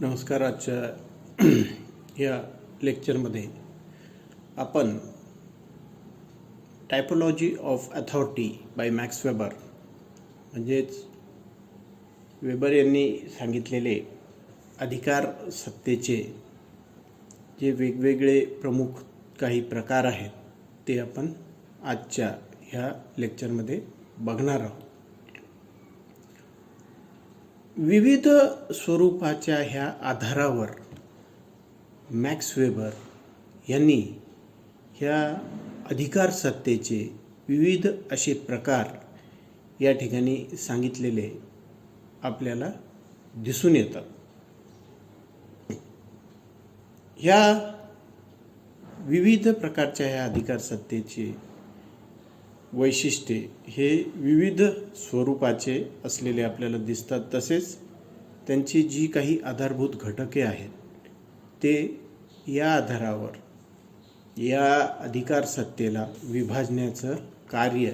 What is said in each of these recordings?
नमस्कार. आजच्या या लेक्चरमध्ये आपण typology of authority bye max weber म्हणजेच वेबर यांनी सांगितलेले अधिकार सत्तेचे जे वेगवेगळे प्रमुख काही प्रकार आहेत ते आपण आजच्या ह्या लेक्चरमध्ये बघणार आहोत. विविध स्वरूपाच्या ह्या आधारावर मॅक्स वेबर यांनी ह्या अधिकार सत्तेचे विविध असे प्रकार या ठिकाणी सांगितलेले आपल्याला दिसून येतात. ह्या विविध प्रकारच्या ह्या अधिकार सत्तेचे वैशिष्ट्ये हे विविध स्वरूपाचे असलेले आपल्याला दिसतात. तसेच त्यांची जी काही आधारभूत घटके आहेत ते या आधारावर या अधिकार सत्तेला विभाजण्याचं कार्य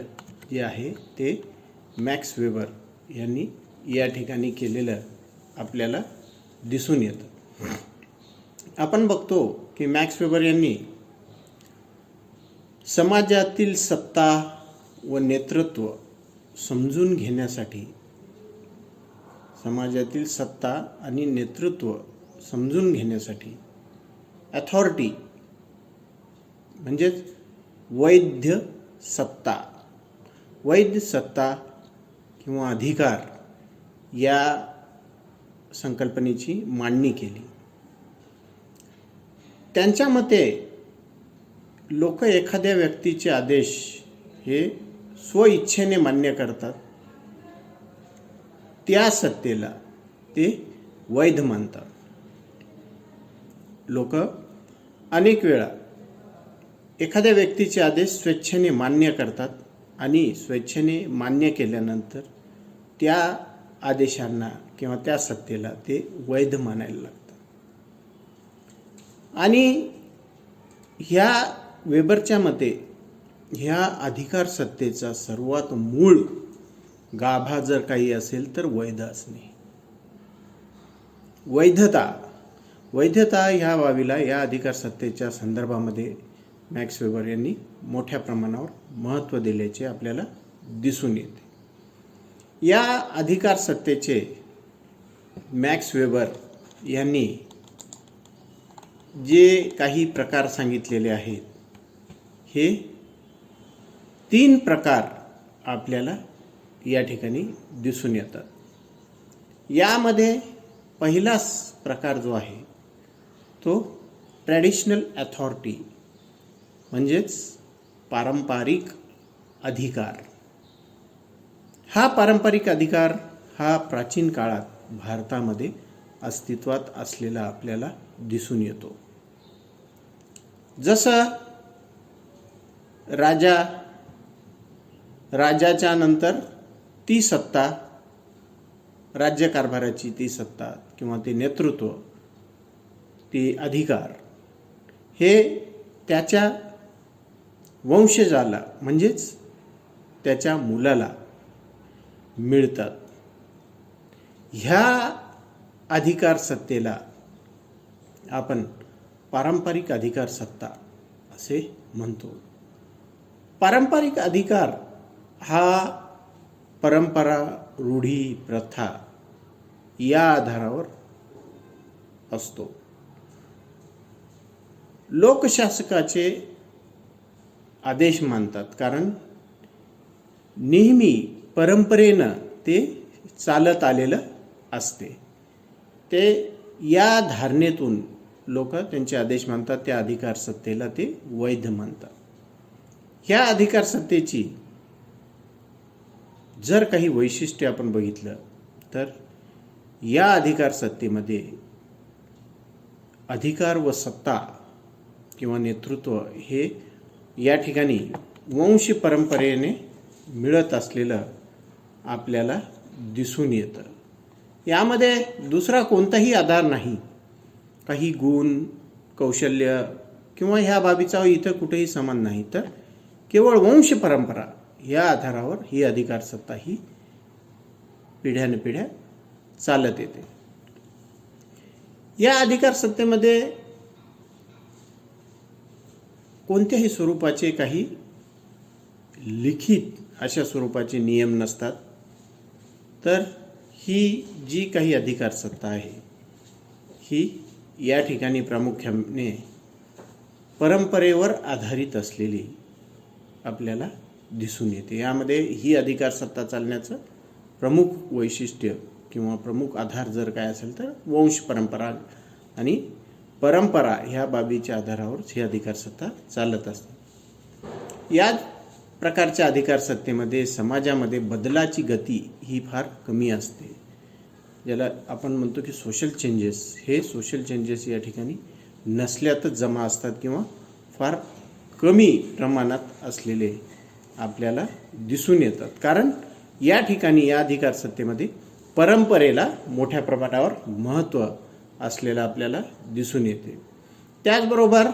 जे आहे ते मॅक्स वेबर यांनी या ठिकाणी केलेलं आपल्याला दिसून येतं. आपण बघतो की मॅक्स वेबर यांनी समाजातील सत्ता व नेतृत्व समजून घेण्यासाठी समाजातील सत्ता आणि नेतृत्व समजून घेण्यासाठी अथॉरिटी म्हणजेच वैध सत्ता किंवा अधिकार या संकल्पनेची मांडणी केली. त्यांच्या मते लोक एखाद्या व्यक्तीचे आदेश हे स्वइच्छेने मान्य करतात, त्या सत्तेला ते वैध मानतात. लोक अनेक वेळा एखाद्या व्यक्तीचे आदेश स्वेच्छेने मान्य करतात आणि स्वेच्छेने मान्य केल्यानंतर त्या आदेशांना किंवा त्या सत्तेला ते वैध मानायला लागतात. आणि ह्या वेबरच्या मते ह्या अधिकार सत्तेचा सर्वात मूळ गाभा जर काही असेल तर वैध असणे. वैधता ह्या बाबीला या अधिकार सत्तेच्या संदर्भामध्ये मॅक्स वेबर यांनी मोठ्या प्रमाणावर महत्त्व दिल्याचे आपल्याला दिसून येते. या अधिकार सत्तेचे मॅक्स वेबर यांनी जे काही प्रकार सांगितलेले आहेत हे 3 प्रकार आपल्याला या ठिकाणी दिसून येतात. यामध्ये पहिलाच प्रकार जो आहे तो ट्रॅडिशनल अथॉरिटी म्हणजेच पारंपरिक अधिकार. हा पारंपरिक अधिकार हा प्राचीन काळात भारतामध्ये अस्तित्वात असलेला आपल्याला दिसून येतो. जसं राजाच्या नंतर ती सत्ता, राज्यकारभाराची ती सत्ता किंवा ते नेतृत्व, ते अधिकार हे त्याच्या वंशजाला म्हणजेच त्याच्या मुलाला मिळतात. ह्या अधिकार सत्तेला आपण पारंपरिक अधिकार सत्ता असे म्हणतो. पारंपरिक अधिकार हा परंपरा, रूढी, प्रथा या आधारावर असतो. लोकशासकाचे आदेश मानतात कारण नेहमी परंपरेनं ते चालत आलेलं असते. ते या धारणेतून लोक त्यांचे आदेश मानतात, त्या अधिकार सत्तेला ते वैध मानतात. ह्या अधिकार सत्तेची जर काही वैशिष्ट्ये आपण बघितलं तर या अधिकार सत्तेमध्ये अधिकार व सत्ता किंवा नेतृत्व हे या ठिकाणी वंश परंपरेने मिळत असलेलं आपल्याला दिसून येतं. यामध्ये दुसरा कोणताही आधार नाही, काही गुण, कौशल्य किंवा ह्या बाबीचा इथं कुठेही समान नाही, तर केवळ वंश परंपरा या आधारावर ही अधिकार सत्ता ही पिढ्यानपिढ्या चालत येते. या अधिकार सत्तेमध्ये कोणत्याही स्वरूपाचे काही लिखित अशा स्वरूपाचे नियम नसतात. तर ही जी काही अधिकार सत्ता आहे ही या ठिकाणी प्रामुख्याने परंपरेवर आधारित असलेली आपल्याला दिसून येते. यामध्ये ही अधिकार सत्ता चालण्याचं प्रमुख वैशिष्ट्य किंवा प्रमुख आधार जर काय असेल तर वंश परंपरा आणि परंपरा ह्या बाबीच्या आधारावर ही अधिकार सत्ता चालत असते. या प्रकारच्या अधिकार सत्तेमध्ये समाजामध्ये बदलाची गती ही फार कमी असते. ज्याला आपण म्हणतो की सोशल चेंजेस या ठिकाणी नसल्यातच जमा असतात किंवा फार कमी प्रमाणात असलेले आपल्याला दिसून येतात. कारण या ठिकाणी या अधिकार सत्तेमध्ये परंपरेला मोठ्या प्रमाणावर महत्त्व असलेलं आपल्याला दिसून येते. त्याचबरोबर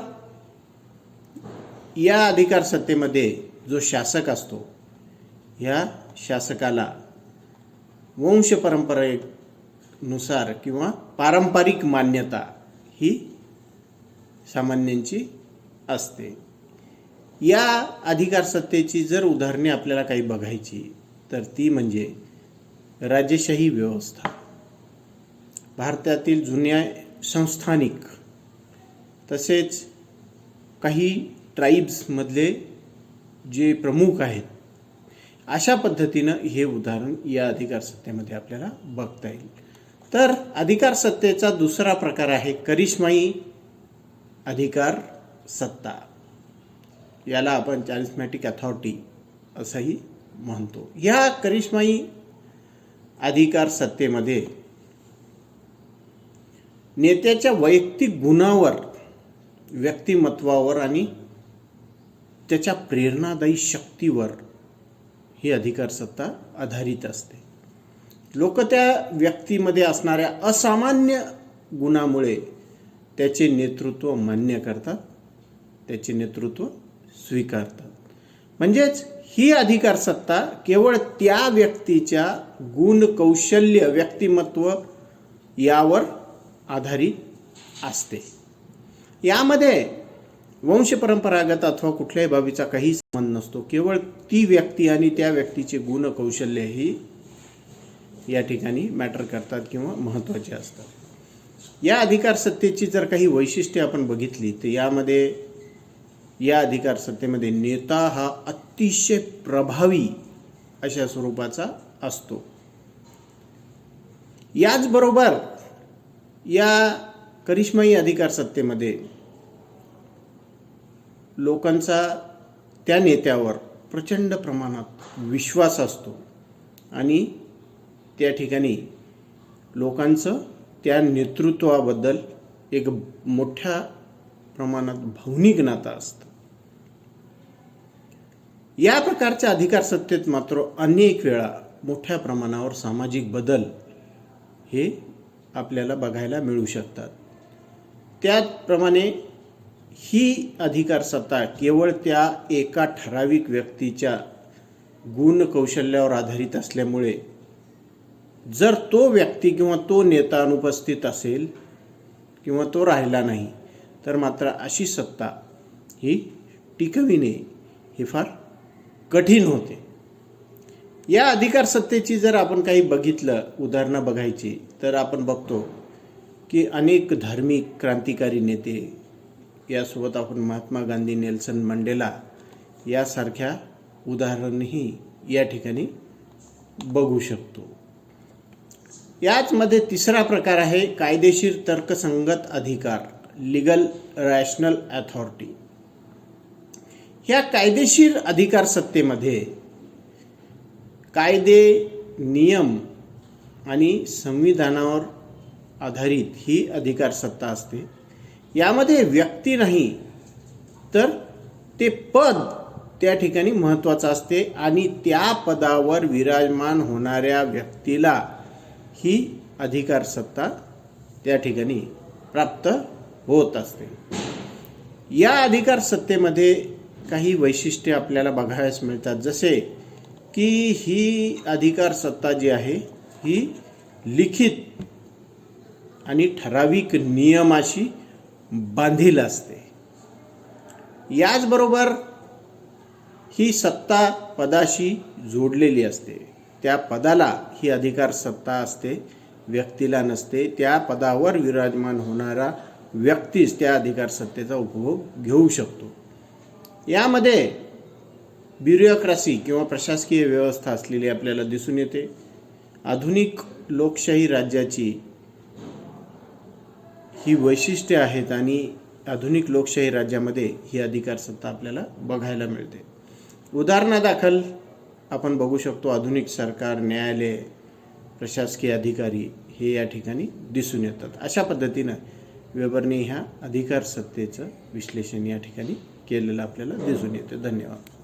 या अधिकार सत्तेमध्ये जो शासक असतो या शासकाला वंश परंपरेनुसार किंवा पारंपरिक मान्यता ही सामान्यांची असते. या अधिकार सत्तेची जर उदाहरणे आपल्याला काही बघायची तर ती म्हणजे राजेशाही व्यवस्था. भारतातील जुन्या संस्थानिक तसेच काही ट्राईब्समधले जे प्रमुख आहेत अशा पद्धतीनं हे उदाहरण या अधिकार सत्तेमध्ये आपल्याला बघता येईल. तर अधिकार सत्तेचा दुसरा प्रकार आहे करिश्माई अधिकार सत्ता. याला आपण चारिस्मॅटिक अथॉरिटी असंही म्हणतो. या करिश्माई अधिकार सत्तेमध्ये नेत्याच्या वैयक्तिक गुणावर, व्यक्तिमत्वावर आणि त्याच्या प्रेरणादायी शक्तीवर ही अधिकार सत्ता आधारित असते. लोक त्या व्यक्तीमध्ये असणाऱ्या असामान्य गुणामुळे त्याचे नेतृत्व मान्य करतात, त्याचे नेतृत्व स्वीकारतात. म्हणजेच ही अधिकार सत्ता केवळ त्या व्यक्तीच्या गुण, कौशल्य, व्यक्तिमत्व यावर आधारित असते. यामध्ये वंश परंपरागत अथवा कुठल्याही बाबीचा काही संबंध नसतो. केवळ ती व्यक्ती आणि त्या व्यक्तीचे गुण, कौशल्य ही या ठिकाणी मॅटर करतात किंवा महत्त्वाचे असतात. या अधिकार सत्तेची जर काही वैशिष्ट्ये आपण बघितली तर यामध्ये या अधिकार सत्तेमध्ये नेता हा अतिशय प्रभावी अशा स्वरूपाचा असतो. याचबरोबर या करिश्माई अधिकार सत्तेमध्ये लोकांचा त्या नेत्यावर प्रचंड प्रमाणात विश्वास असतो आणि त्या ठिकाणी लोकांचं त्या नेतृत्वाबद्दल एक मोठ्या प्रमाणात भावनिक नातं असतं. या प्रकारच्या अधिकार सत्तेत मात्र अनेक वेळा मोठ्या प्रमाणावर सामाजिक बदल हे आपल्याला बघायला मिळू शकतात. त्याचप्रमाणे ही अधिकार सत्ता केवळ त्या एका ठराविक व्यक्तीच्या गुण कौशल्यावर आधारित असल्यामुळे जर तो व्यक्ती किंवा तो नेता अनुपस्थित असेल किंवा तो राहिला नाही तर मात्र अशी सत्ता ही टिकविणे हे फार कठीण होते. या अधिकार सत्तेची जर आपण काही बघितलं, उदाहरणं बघायची तर आपण बघतो की अनेक धार्मिक क्रांतिकारी नेते, यासोबत आपण महात्मा गांधी, नेल्सन मंडेला यासारख्या उदाहरणही या ठिकाणी बघू शकतो. याचमध्ये तिसरा प्रकार आहे कायदेशीर तर्कसंगत अधिकार, लीगल रॅशनल अथॉरिटी. ह्या कायदेशीर अधिकार सत्तेमध्ये कायदे, नियम आणि संविधानावर आधारित ही अधिकार सत्ता असते. यामध्ये व्यक्ती नाही तर ते पद त्या ठिकाणी महत्त्वाचं असते आणि त्या पदावर विराजमान होणाऱ्या व्यक्तीला ही अधिकार सत्ता त्या ठिकाणी प्राप्त होत असते. या अधिकार सत्तेमध्ये काही वैशिष्ट्ये आपल्याला बघायला मिळतात, जसे की ही अधिकार सत्ता जी आहे ही लिखित आणि ठराविक नियमाशी बांधील असते. याचबरोबर ही सत्ता पदाशी जोडलेली असते. त्या पदाला ही अधिकार सत्ता असते, व्यक्तीला नसते. त्या पदावर विराजमान होणारा व्यक्तीच त्या अधिकार सत्तेचा उपभोग घेऊ शकतो. यामध्ये ब्युरोक्रॅसी किंवा प्रशासकीय व्यवस्था असलेली आपल्याला दिसून येते. आधुनिक लोकशाही राज्याची ही वैशिष्ट्ये आहेत आणि आधुनिक लोकशाही राज्यामध्ये ही अधिकार सत्ता आपल्याला बघायला मिळते. उदाहरणादाखल आपण बघू शकतो, आधुनिक सरकार, न्यायालय, प्रशासकीय अधिकारी हे या ठिकाणी दिसून येतात. अशा पद्धतीनं वेबरने ह्या अधिकार सत्तेचं विश्लेषण या ठिकाणी केलेलं आपल्याला दिसून येते. धन्यवाद.